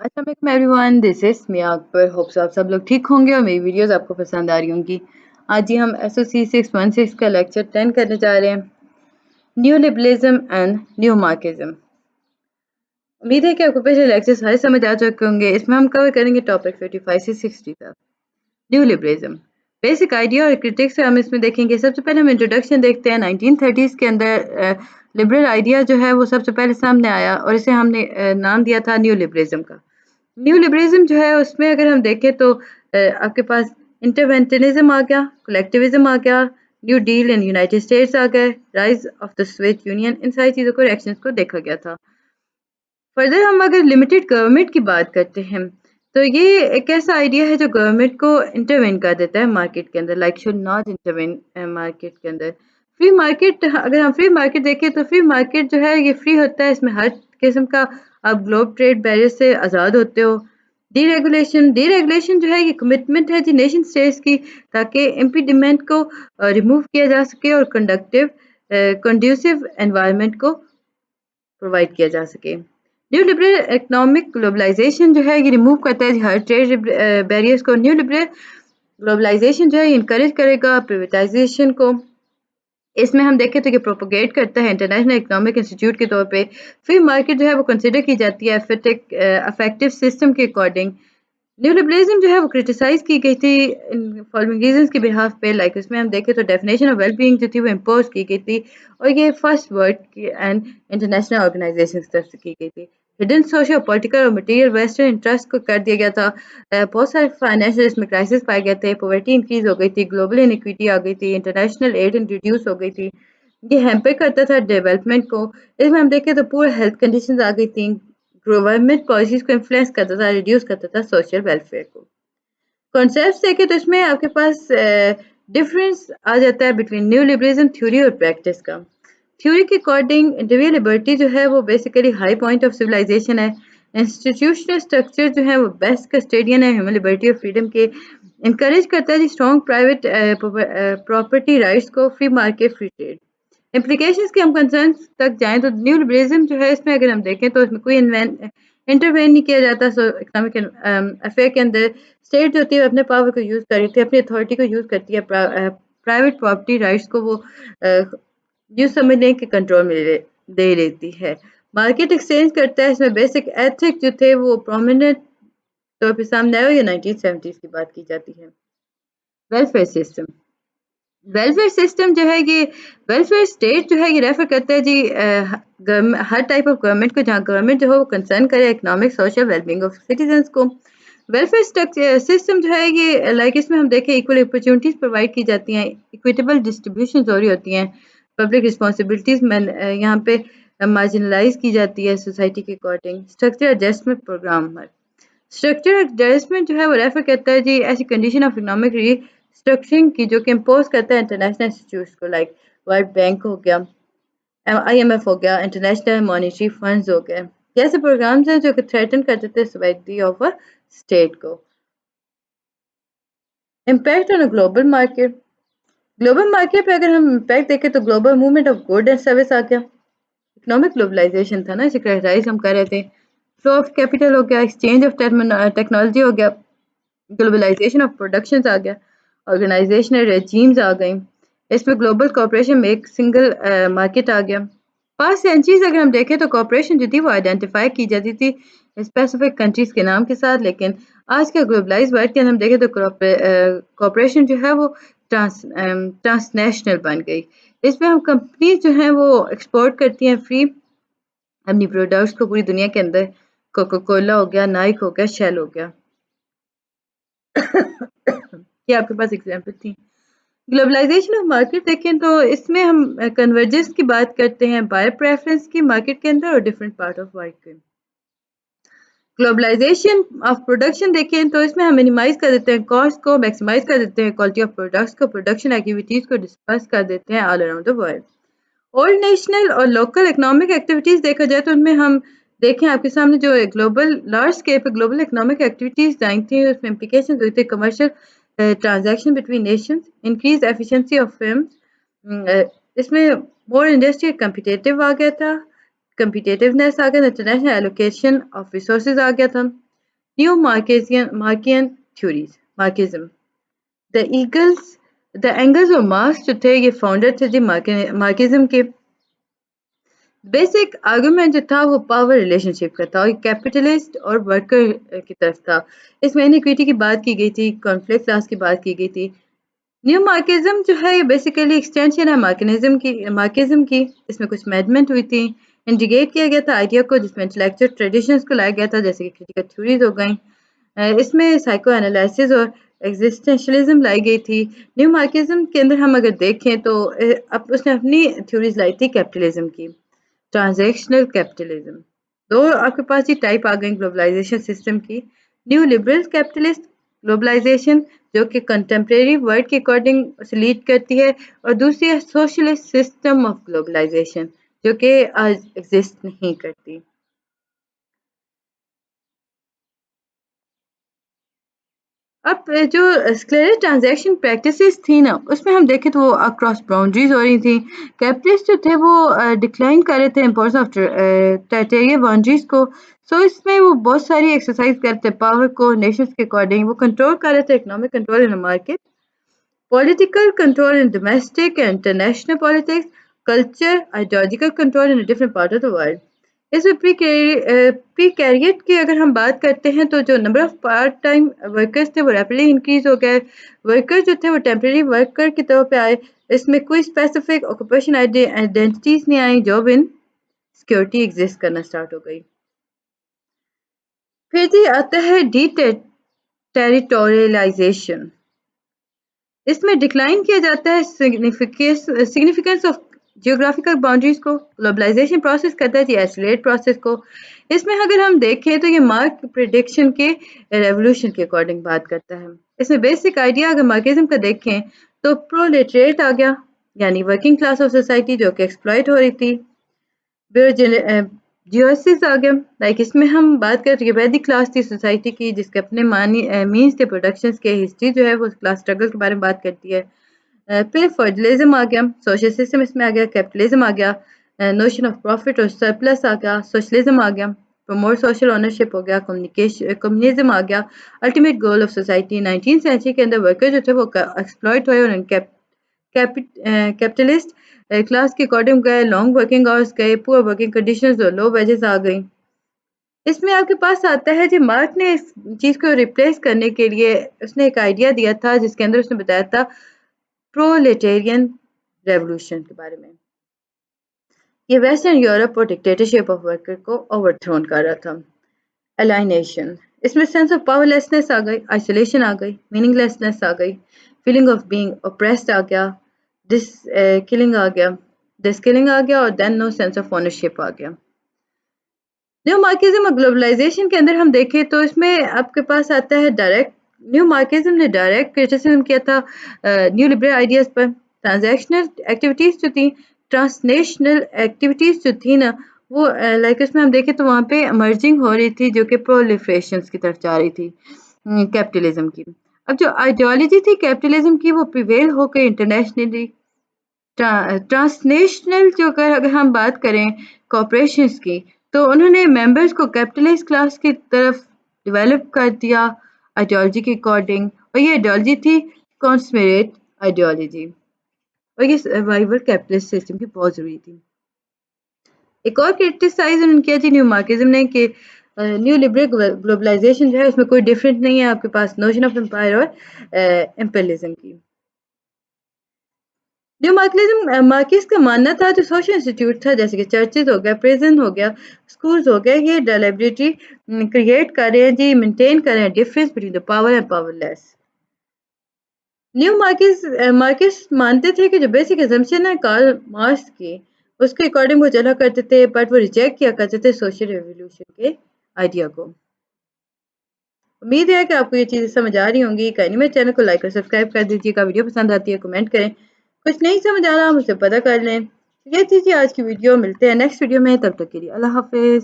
अस्सलाम everyone, this is Miya Akbar. Hopes आप सब लोग ठीक होंगे और मेरी वीडियोस आपको पसंद आ रही होंगी। आज ही हम SOC 616 का लेक्चर 10 करने जा रहे हैं, new liberalism and new Marxism. उम्मीद है कि आपको पिछले लेक्चर सारे समझ आ चुके होंगे। इसमें हम कवर करेंगे टॉपिक 55 से 60 तक। न्यू लिबरलिज्म, बेसिक आइडिया और क्रिटिक्स हम इसमें देखेंगे। सबसे पहले हम इंट्रोडक्शन देखते हैं। 1930s के अंदर लिबरल आइडिया जो है वो सबसे पहले सामने आया और इसे हमने नाम दिया था न्यू लिबरलिज्म का। न्यू लिबरलिज्म जो है उसमें अगर हम देखें तो आपके पास इंटरवेंशनिज्म आ गया, कलेक्टिविज्म आ गया, new deal in United States आ गए, rise of the Soviet Union, इन सारी चीज़ों को रिएक्शंस को देखा गया था। फर्दर हम अगर लिमिटेड गवर्नमेंट की बात करते हैं तो ये एक ऐसा आइडिया है जो गवर्नमेंट को इंटरवेन कर देता है मार्केट के अंदर, like should not intervene market के अंदर। फ्री मार्केट, अगर हम फ्री मार्केट देखें तो फ्री मार्केट जो है ये फ्री होता है, इसमें हर किस्म का आप ग्लोब ट्रेड बैरियर से आज़ाद होते हो। डीरेगुलेशन जो है ये कमिटमेंट है जी नेशन स्टेट्स की, ताकि इम्पीडिमेंट को रिमूव किया जा सके और कंड्यूसिव एनवायरनमेंट को प्रोवाइड किया जा सके। न्यू लिबरल इकोनॉमिक ग्लोबलाइजेशन जो है ये रिमूव करता है हर ट्रेड बैरियर्स को। न्यू लिबरल ग्लोबलाइजेशन जो है इनकरेज करेगा प्राइवेटाइजेशन को। इसमें हम देखें तो ये प्रोपोगेट करता है इंटरनेशनल इकोनॉमिक इंस्टीट्यूट के तौर पे। फ्री मार्केट जो है वो कंसिडर की जाती है अफेक्टिव सिस्टम के अकॉर्डिंग। न्यू लिबरलिज्म जो है वो क्रिटिसाइज की गई थी फॉलोइंग रीजंस के बिहाफ पे, लाइक इसमें हम देखें तो डेफिनेशन ऑफ वेलबींग जो थी वो इम्पोज की गई थी और ये first world and international organisation की तरफ से की गई थी। हिडन सोशल पॉलिटिकल और मटेरियल वेस्टर्न इंटरेस्ट को कर दिया गया था। बहुत सारे फाइनेंशियल इसमें क्राइसिस पाए गए थे, पॉवर्टी इंक्रीज हो गई थी, ग्लोबल इनइक्विटी आ गई थी, इंटरनेशनल एड रिड्यूस हो गई थी। ये हैम्पर करता था डेवलपमेंट को। इसमें हम देखें तो पूरे हेल्थ कंडीशंस आ गई थी, गवर्नमेंट पॉलिसीज को इन्फ्लुएंस करता था, रिड्यूस करता था सोशल वेलफेयर को। कॉन्सेप्ट्स देखें तो इसमें आपके पास डिफरेंस आ जाता है बिटवीन न्यू लिबरलिज्म थ्योरी और प्रैक्टिस का। थ्योरी के अकॉर्डिंग इंडिविजुअल लिबर्टी जो है वो basically high point of civilisation है। इंस्टीट्यूशनल स्ट्रक्चर जो है वो बेस्ट कस्टेडियन है ह्यूमन लिबर्टी और फ्रीडम के। इंकरेज करता है जी स्ट्रॉन्ग प्राइवेट प्रॉपर्टी राइट्स को, free market, free trade. Implications के हम कंसर्न तक जाएं तो न्यू लिबरलिज्म जो है इसमें अगर हम देखें तो इसमें कोई इंटरवेन नहीं किया जाता इकोनॉमिक अफेयर के अंदर। स्टेट जो होती है अपने पावर को यूज़ कर रही थी, अपनी अथॉरिटी को यूज़ करती है प्राइवेट प्रॉपर्टी राइट्स को वो यूँ समझ लें कि कंट्रोल में दे रहती है। मार्केट एक्सचेंज करता है, इसमें बेसिक एथिक जो थे वो प्रोमिनेंट तौर पे सामने आए। ये 1970s की बात की जाती है। वेलफेयर सिस्टम, वेलफेयर सिस्टम जो है ये वेलफेयर स्टेट जो है ये रेफर करता है जी हर टाइप ऑफ गवर्नमेंट को जहाँ गवर्नमेंट जो है वो कंसर्न करे economic social wellbeing of citizens को। वेलफेयर सिस्टम जो है ये लाइक इसमें हम देखें इक्वल अपॉर्चुनिटीज़ प्रोवाइड की जाती हैं, इक्विटेबल डिस्ट्रीब्यूशन हो रही होती हैं, पब्लिक रिस्पॉन्सिबिलिटीज़ यहाँ पे मार्जिनलाइज की जाती है सोसाइटी के according. Structure adjustment programme, structure adjustment जो है वो रेफर करता है जी ऐसी कंडीशन ऑफ इकोनॉमिक स्ट्रक्चरिंग की जो कि इम्पोज करता है इंटरनेशनल इंस्टीट्यूट्स को, लाइक वर्ल्ड बैंक हो गया, IMF हो गया, इंटरनेशनल मॉनेटरी फंड्स हो गए। जैसे प्रोग्राम्स हैं जो कि थ्रेटन कर देते हैं सोसाइटी ऑफ अ स्टेट को। Impact on a global market पे अगर हम इम्पैक्ट देखें तो global movement of good and service आ गया। इकोनॉमिक ग्लोबलाइजेशन था ना, इसे क्रेडिटाइज हम कर रहे थे। फ्लो ऑफ कैपिटल हो गया, एक्सचेंज ऑफ टेक्नोलॉजी हो गया, ग्लोबलाइजेशन ऑफ प्रोडक्शन आ गया, ऑर्गेनाइजेशनल रेजीम्स आ गई। इसमें ग्लोबल कॉपरेशन में एक सिंगल मार्केट आ गया। पास्ट सेंचुरीज अगर हम देखें तो कॉपरेशन जो थी वो आइडेंटिफाई की जाती थी स्पेसिफिक कंट्रीज के नाम के साथ, लेकिन आज के ग्लोबलाइज वर्ल्ड के अंदर हम देखें तो कॉपरेशन जो है वो ट्रांसनेशनल बन गई। इसमें हम कंपनीज जो हैं वो एक्सपोर्ट करती हैं फ्री अपनी प्रोडक्ट्स को पूरी दुनिया के अंदर। कोका कोला हो गया, नाइक हो गया, शेल हो गया। ये आपके पास एग्जाम्पल थी। ग्लोबलाइजेशन ऑफ मार्केट देखें तो इसमें हम कन्वर्जेंस की बात करते हैं बाय प्रेफरेंस की मार्केट के अंदर और डिफरेंट पार्ट ऑफ वर्ल्ड के। ग्लोबलाइजेशन ऑफ प्रोडक्शन देखें तो इसमें हम मिनिमाइज कर देते हैं कॉस्ट को, मैक्सिमाइज कर देते हैं क्वालिटी ऑफ प्रोडक्ट्स को, प्रोडक्शन एक्टिविटीज़ को डिस्पर्स कर देते हैं all around the world. Old national और लोकल इकोनॉमिक एक्टिविटीज़ देखा जाए तो उनमें हम देखें आपके सामने जो ग्लोबल लार्ज स्केल पे ग्लोबल इकोनॉमिक एक्टिविटीज़ आई थी, उसमें इम्प्लीकेशन हुई थी commercial transaction between Nations, increase efficiency of firms, इसमें मोर इंडस्ट्री कम्पिटिटिव आ गया था, कम्पिटिटिवनेस आ गया, इंटरनेशनल एलोकेशन ऑफ रिसोर्सेज आ गया था। Neo-Marxian theories. Marxism. The Engels اور مارکس جو تھے یہ فاؤنڈر تھے جی مارکسزم کے. بیسک آرگومنٹ جو تھا وہ پاور ریلیشن شپ کا تھا اور کیپٹلسٹ اور ورکر کی طرف تھا. اس میں انیکویٹی کی بات کی گئی تھی, کانفلکٹ کلاس کی بات کی گئی تھی. نیو مارکسزم جو ہے یہ بیسیکلی ایکسٹینشن ہے مارکسزم کی. اس میں کچھ میڈمنٹ ہوئی تھی, انٹیگریٹ کیا گیا تھا آئیڈیا کو, جس میں انٹلیکچوئل ٹریڈیشنز کو لایا گیا تھا جیسے کہ کریٹیکل تھیوریز ہو گئیں. اس میں سائیکو انالائسس اور ایگزسٹینشلزم لائی گئی تھی. نیو مارکسزم کے اندر ہم اگر دیکھیں تو اب اس نے اپنی تھیوریز لائی تھی کیپٹلزم کی, ٹرانزیکشنل کیپٹلزم. دو آپ کے پاس یہ ٹائپ آ گئی گلوبلائزیشن سسٹم کی. نیو لبرل کیپٹلسٹ گلوبلائزیشن جو کہ کنٹمپریری ورلڈ کے اکارڈنگ سے لیڈ کرتی ہے, اور دوسری ہے سوشلسٹ سسٹم آف گلوبلائزیشن جو کہ آج ایگزسٹ نہیں کرتی. اب جو اسکلیرس ٹرانزیکشن پریکٹسز تھی نا, اس میں ہم دیکھیں تو وہ اکراس باؤنڈریز ہو رہی تھیں. کیپٹلسٹ جو تھے وہ ڈکلائن کر رہے تھے امپورٹنس آف ٹیریٹریل باؤنڈریز کو. سو اس میں وہ بہت ساری ایکسرسائز کرتے پاور کو نیشنز کے اکارڈنگ, وہ کنٹرول کر رہے تھے economic control in market, political control in domestic and international politics, culture ideological control in different part of the world. اس میں پری کیریٹ کی اگر ہم بات کرتے ہیں تو جو number of part time workers تھے وہ ریپڈلی انکریز ہو گئے. ورکر جو تھے وہ ٹیمپریری ورکر کی طور پہ آئے. اس میں کوئی اسپیسیفک آکوپیشن آئیڈینٹیز نہیں آئیں, جاب ان سیکورٹی ایگزسٹ کرنا اسٹارٹ ہو گئی. پھر جی آتا ہے ڈی ٹیریٹوریلائزیشن. اس میں ڈکلائن کیا جاتا ہے سگنیفیکنس آف جیوگرافیکل باؤنڈریز کو. گلوبلائزیشن پروسیس کرتا ہے جی ایسولیٹ پروسیس کو. اس میں اگر ہم دیکھیں تو یہ مارک پریڈکشن کے ریولوشن کے اکارڈنگ بات کرتا ہے. اس میں بیسک آئیڈیا اگر مارکسزم کا دیکھیں تو پرولیٹریٹ آ گیا, یعنی ورکنگ کلاس آف سوسائٹی جو کہ ایکسپلائٹ ہو رہی تھی. جیوسس آ گیا, لائک اس میں ہم بات کریں تو یہ ویدک کلاس تھی سوسائٹی کی, جس کے اپنے مینس تھے پروڈکشنز کے. ہسٹری جو ہے وہ کلاس اسٹرگل کے بارے میں بات کرتی ہے. پھر فیوڈلزم آ گیا, سوشل سسٹم اس میں آ گیا, کیپٹلزم آ گیا, نوشن آف پروفٹ اور سرپلس آ گیا, سوشلزم آ گیا, پروموٹ سوشل اونرشپ ہو گیا, کمیونزم آ گیا. Ultimate goal of society 19 century کے اندر ورکر جو تھے وہ ایکسپلائٹ ہوئے اور کیپٹلسٹ کلاس کے اکارڈنگ گئے, لانگ ورکنگ آورس گئے, پور ورکنگ کنڈیشنز اور لو ویجز آ گئیں. اس میں آپ کے پاس آتا ہے جی مارک نے اس چیز کو ریپلیس کرنے کے لیے اس نے ایک آئیڈیا دیا تھا, جس کے اندر اس نے بتایا تھا پرولیٹیرین ریولوشن کے بارے میں. یہ ویسٹرن یورپ اور ڈکٹیٹرشپ آف ورکر کو اوور تھرون کر رہا تھا. الائنیشن, اس میں سینس آف پاور لیسنس آ گئی, آئسولیشن آ گئی, میننگ لیسنس آ گئی, فیلنگ آف بینگ اوپریسڈ آ گیا, ڈس کلنگ آ گیا اور دین نو سینس آف اونرشپ آ گیا. نیو مارکسزم اور گلوبلائزیشن کے اندر ہم دیکھیں تو اس میں آپ کے پاس آتا ہے ڈائریکٹ. نیو مارکسزم نے ڈائریکٹ کرٹیسزم کیا تھا نیو لبرل آئیڈیاز پر. ٹرانزیکشنل ایکٹیویٹیز جو تھیں, ٹرانسنیشنل ایکٹیویٹیز جو تھیں نا, وہ لائک اس میں ہم دیکھیں تو وہاں پہ امرجنگ ہو رہی تھی جو کہ پرولیفریشنز کی طرف جا رہی تھی کیپٹلزم کی. اب جو آئیڈیالوجی تھی کیپٹلزم کی وہ پریویل ہو کے انٹرنیشنلی. ٹرانسنیشنل جو اگر ہم بات کریں کارپوریشنز کی, تو انہوں نے ممبرز کو کیپٹلسٹ کلاس کی طرف ڈیولپ کر دیا آئیڈیالوجی کے اکارڈنگ, اور یہ آئیڈیالوجی تھی کانسپیریٹ آئیڈیالوجی, اور یہ سروائیول کیپٹلسٹ سسٹم کی بہت ضروری تھی. ایک اور کرٹیسائز انہوں نے کیا تھی نیو مارکسزم نے کہ نیو لبرل گلوبلائزیشن جو ہے اس میں کوئی ڈفرینٹ نہیں ہے آپ کے پاس نوشن آف امپائر اور امپیریلزم کی. نیو مارکس کا ماننا تھا جو سوشل انسٹیٹیوٹ تھا جیسے کہ چرچز ہو گیا, پریزن ہو گیا, اسکولز ہو گیا, یہ ڈیلیبریٹری کریٹ کر رہے ہیں جی, مینٹین کر رہے ہیں difference between the power and power less. New marks مانتے تھے کہ جو بیسک ایزمپشن ہے کارل مارکس کی اس کے اکارڈنگ وہ چلا کرتے تھے, بٹ وہ ریجیکٹ کیا کرتے تھے سوشل ریولیوشن کے آئیڈیا کو. امید ہے کہ آپ کو یہ چیزیں سمجھ آ رہی ہوں گی. کہیں میرے چینل کو لائک اور سبسکرائب کر دیجیے گا. ویڈیو پسند آتی ہے کمنٹ کریں, کچھ نہیں سمجھ آ رہا مجھ سے پتہ کر لیں. یہ تھی آج کی ویڈیو, ملتے ہیں نیکسٹ ویڈیو میں, تب تک کے لیے اللہ حافظ.